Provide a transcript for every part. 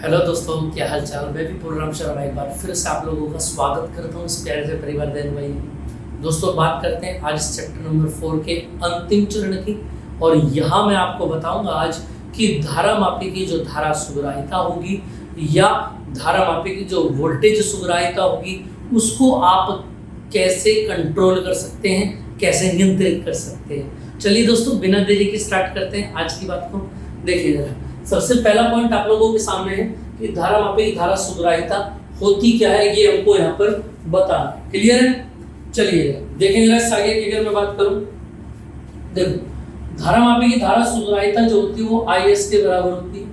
Hello दोस्तों, क्या हाल चाल। मैं भी प्रोग्राम शर्मा एक बार फिर से आप लोगों का स्वागत करता हूँ इस प्यारे से परिवार देन भाई। दोस्तों, बात करते हैं आज चैप्टर नंबर 4 के अंतिम चरण की। और यहाँ मैं आपको बताऊंगा आज कि धारा मापी की जो धारा सुग्राहिता होगी या धारा मापी की जो वोल्टेज सुग्राहिता होगी उसको आप कैसे कंट्रोल कर सकते हैं, कैसे नियंत्रित कर सकते हैं। चलिए दोस्तों, बिना देरी के स्टार्ट करते हैं आज की बात को। देखिए जरा, सबसे पहला पॉइंट आप लोगों के सामने है कि धारा मापी की धारा सुग्राहिता होती क्या है, ये हमको यहाँ पर बताना। क्लियर है? चलिए देखेंगे जरा इस आगे की अगर मैं बात करूं। देखो, धारा मापी की धारा सुग्राहिता जो होती है वो IS के बराबर होती है।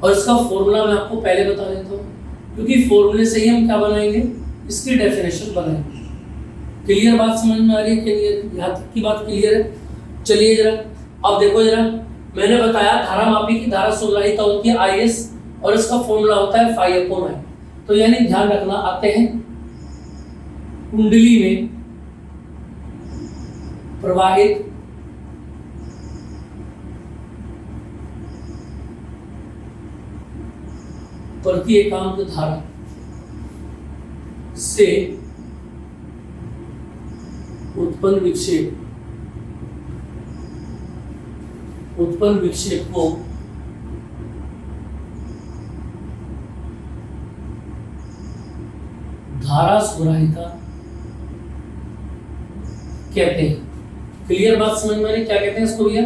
और इसका फॉर्मूला मैं आपको पहले बता देता हूँ, क्योंकि फॉर्मूले से ही हम क्या बनाएंगे, इसकी डेफिनेशन बनाएंगे। क्लियर बात समझ में आ रही है? क्लियर, यहाँ तक की बात क्लियर है? चलिए जरा अब देखो जरा, मैंने बताया धारा मापी की धारा सुग्राहिता होती है IS और इसका फॉर्मूला होता है φ/I। तो यानी ध्यान रखना, आते हैं कुंडली में प्रवाहित प्रति एकांक धारा से उत्पन्न विक्षेप को धारा सुग्राहिता कहते हैं। क्लियर बात समझ में आ रही? क्या कहते हैं इसको भैया?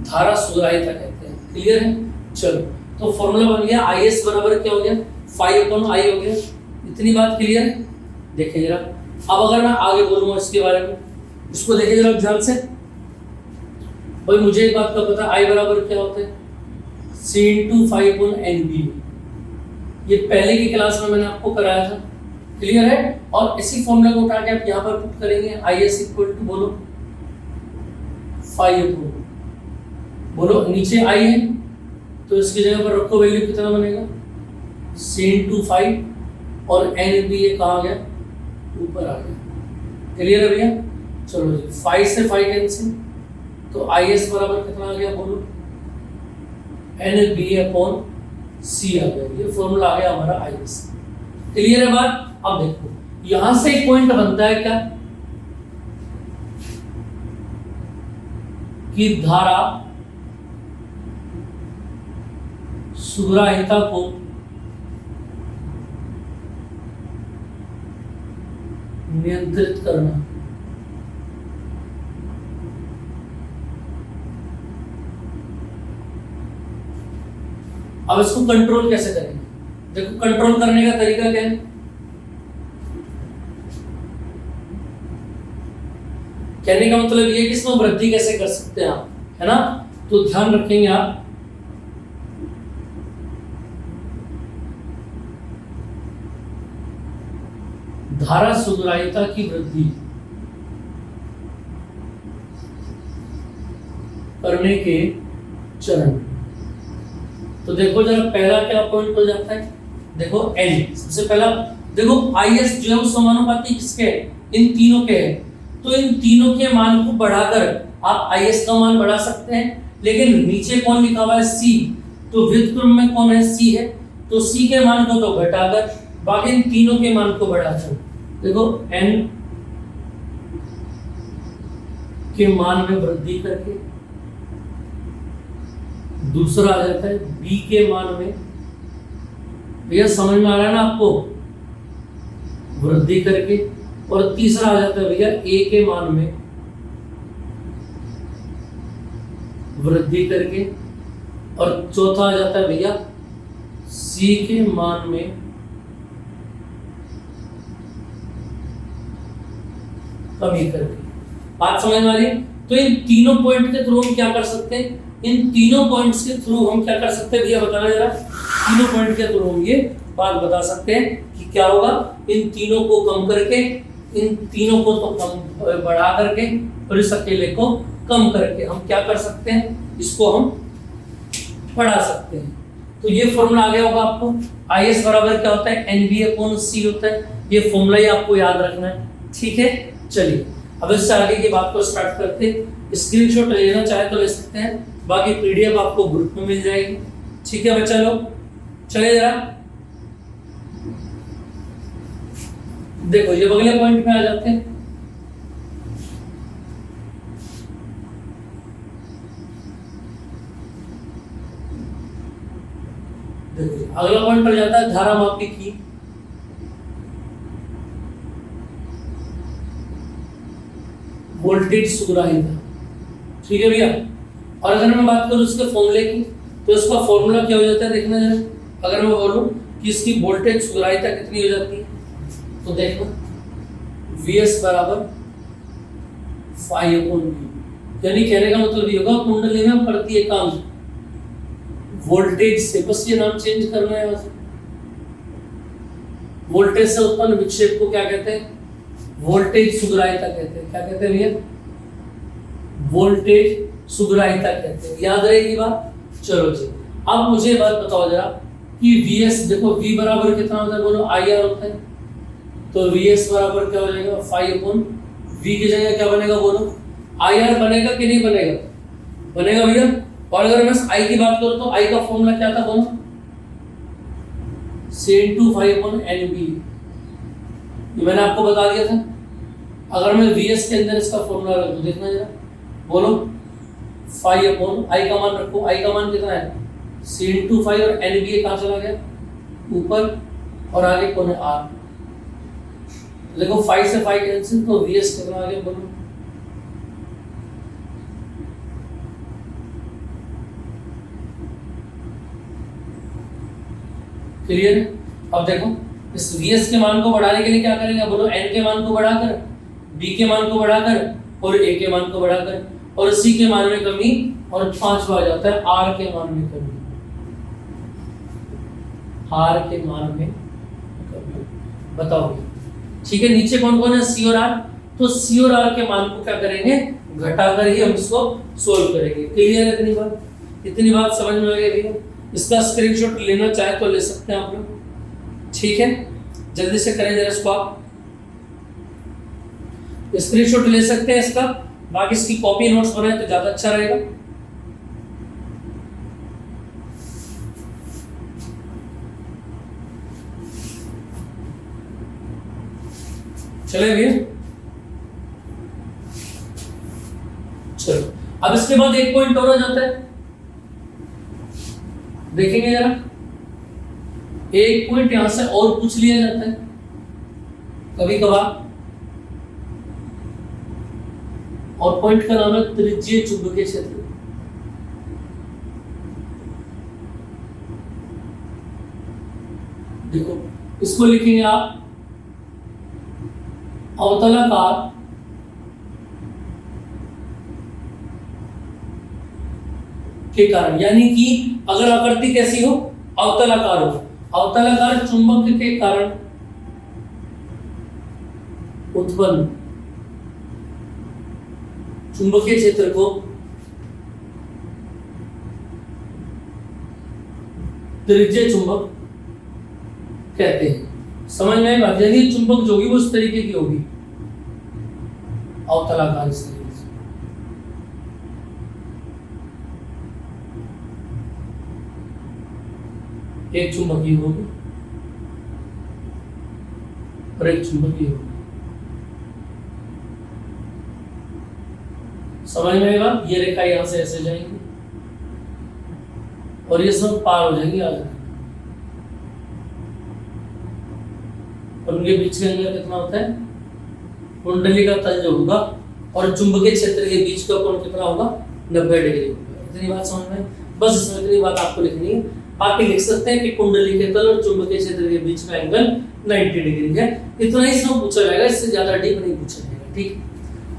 धारा सुग्राहिता कहते हैं। क्लियर है? चलो, तो फॉर्मूला बन गया IS बराबर क्या हो गया, φ/I हो गया। इतनी बात क्लियर है? देखिए जरा, अब अगर मैं आगे बोलूंगा इसके बारे में, इसको देखिए जरा ध्यान से। भाई मुझे एक बात का पता, I बराबर क्या होता है, C/φ/NB। ये पहले की क्लास में मैंने आपको कराया था। क्लियर है? और इसी फॉर्मूला को उठा के आप यहाँ पर पुट करेंगे, IS इक्वल टू बोलो φ/, बोलो नीचे I है तो इसकी जगह पर रखो वैल्यू, कितना बनेगा C/φ और NB ये कहाँ आ गया, ऊपर आ गया। क्लियर है भैया? चलो जी, फाइ से फाइ कैंसिल, तो IS बराबर कितना आ गया, बोलो NB/C आ गया। ये फॉर्मूला आ गया हमारा IS। क्लियर है बात? अब देखो, यहां से एक पॉइंट बनता है क्या, कि धारा सुग्राहिता को नियंत्रित करना। अब इसको कंट्रोल कैसे करेंगे? देखो, कंट्रोल करने का तरीका क्या है, कहने का मतलब ये कि इसमें वृद्धि कैसे कर सकते हैं आप, है ना? तो ध्यान रखेंगे आप, धारा सुग्राहिता की वृद्धि करने के चरण। तो देखो जरा, पहला क्या पॉइंट हो जाता है, देखो N। सबसे पहला देखो, IS जो है वो समानुपाती किसके है, इन तीनों के है। तो इन तीनों के मान को बढ़ाकर आप IS का मान बढ़ा सकते हैं। लेकिन नीचे कौन लिखा हुआ है, C, तो व्युत्क्रम में कौन है, C है, तो C के मान को तो घटाकर बाकी इन तीनों के मान को बढ़ाकर, देखो N के मान में वृद्धि करके, दूसरा आ जाता है B के मान में, भैया समझ में आ रहा है ना आपको, वृद्धि करके, और तीसरा आ जाता है भैया A के मान में वृद्धि करके, और चौथा आ जाता है भैया C के मान में कमी करके। बात समझ में आ रही है? तो इन तीनों पॉइंट के थ्रू हम क्या कर सकते हैं, इन तीनों पॉइंट्स के थ्रू हम क्या कर सकते हैं भैया, बताना जरा। तीनों पॉइंट के थ्रू हम ये बात बता सकते हैं कि क्या होगा, इन तीनों को कम करके, इन तीनों को तो कम बढ़ा करके, और इस अकेले को कम करके हम क्या कर सकते हैं, इसको हम बढ़ा सकते हैं। तो ये फॉर्मूला आ गया होगा आपको। IS बराबर क्या होता है, NB/C होता है। ये फॉर्मूला ही आपको याद रखना है, ठीक है? चलिए अब इससे आगे की बात को स्टार्ट करते हैं। स्क्रीनशॉट लेना चाहे तो ले सकते हैं, बाकी PDF आपको ग्रुप में मिल जाएगी। ठीक है बच्चा लोग, चले जरा देखो ये अगले पॉइंट में आ जाते हैं। देखो अगला पॉइंट पर जाता है धारा मापी की। वोल्टेज सुग्राहिता, ठीक है भैया। और अगर मैं बात करूं इसके फॉर्मूले की, तो इसका फॉर्मूला क्या हो जाता है देखना जरा। अगर मैं बोलूं कि इसकी वोल्टेज सुग्राहिता कितनी हो जाती है, तो देखो Vs बराबर phi/V, यानी कहने का मतलब ये होगा कुंडली में प्रति एकांश वोल्टेज से, बस ये नाम चेंज करना है। यहाँ से वोल्टेज से उत्पन्न विक्षेप को क्या कहते हैं? वोल्टेज सुग्राहिता कहते हैं। क्या कहते हैं भैया? वोल्टेज सुग्राहिता कहते हैं। याद रहेगी बात। चलो जी, अब मुझे बात बताओ जरा कि Vs, देखो V बराबर कितना होता है, बोलो IR होता है। तो Vs बराबर क्या हो जाएगा? phi/V की जगह क्या बनेगा बोलो? IR बनेगा कि नहीं बनेगा? बनेगा भैया। और अगर मैं I की बात करूं तो I का फॉर्मूला क्या था बोलो? C/phi/NB, ये मैंने आपको बता दिया था। अगर मैं Vs के अंदर इसका फॉर्मूला रख दूं, देखना जरा, बोलो phi/I का मान रखो। I का मान कितना है? C/phi, और NB कहाँ चला गया? ऊपर, और आगे कौन है? R। देखो phi से phi कैंसिल, तो Vs कितना आ गया बोलो? क्लियर है? अब देखो इस Vs के मान को बढ़ाने के लिए क्या करेंगे बोलो? N के मान को बढ़ाकर, B के मान को बढ़ाकर, और A के मान को बढ़ाकर, और C के मान में कमी, और पांचवा आ जाता है R के मान में कमी। R के मान में कमी, बताओ ठीक है। नीचे कौन कौन है? C और R। तो C और R के मान को क्या करेंगे? घटाकर ही हम इसको सोल्व करेंगे। क्लियर है इतनी बात? इतनी बात समझ में आ गई भैया? इसका स्क्रीनशॉट लेना चाहे तो ले सकते हैं आप लोग, ठीक है। जल्दी से करें जरा इसको, आप स्क्रीनशॉट ले सकते हैं इसका। बाकी इसकी कॉपी नोट्स बनाए तो ज्यादा अच्छा रहेगा। चले भैया, चलो अब इसके बाद एक पॉइंट और आ जाता है, देखेंगे जरा। एक पॉइंट यहां से और पूछ लिया जाता है कभी कभार, और पॉइंट का नाम है त्रिज्यीय चुंबकीय क्षेत्र। देखो इसको लिखेंगे आप अवतलाकार के कारण, यानी कि अगर आकृति कैसी हो? अवतलाकार हो। अवतलाकार चुंबक के कारण उत्पन्न चुंबकीय क्षेत्र को त्रिज्यीय चुंबक कहते हैं। समझ में आई बात? यानी चुंबक जो होगी वो इस तरीके की होगी, अवतलाकार इस तरीके से। एक चुंबकीय होगी और एक चुंबकीय होगी। समझ में आई बात? ये रेखा यहां से ऐसे जाएंगी और ये सब पार हो जाएंगी आगे, और उनके बीच के अंदर कितना होता है? कुंडली का तल जो होगा और चुंबकीय क्षेत्र के बीच का कोण कितना होगा? 90 डिग्री होगा। इतनी बात समझ में? बस इसमें इतनी बात आपको लिखनी है। बाकी लिख सकते हैं कि कुंडली के तल और चुंबकीय क्षेत्र के बीच का एंगल 90 डिग्री है। इतना ही सब पूछा जाएगा, इससे ज्यादा डीप नहीं पूछा जाएगा, ठीक।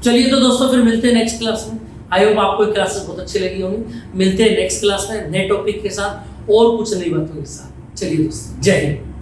चलिए तो दोस्तों फिर मिलते हैं नेक्स्ट क्लास में। आई होप आपको क्लासेस बहुत अच्छी लगी होंगी। मिलते हैं नेक्स्ट क्लास में नए टॉपिक के साथ और कुछ नई बातों के साथ। चलिए दोस्तों, जय हिंद।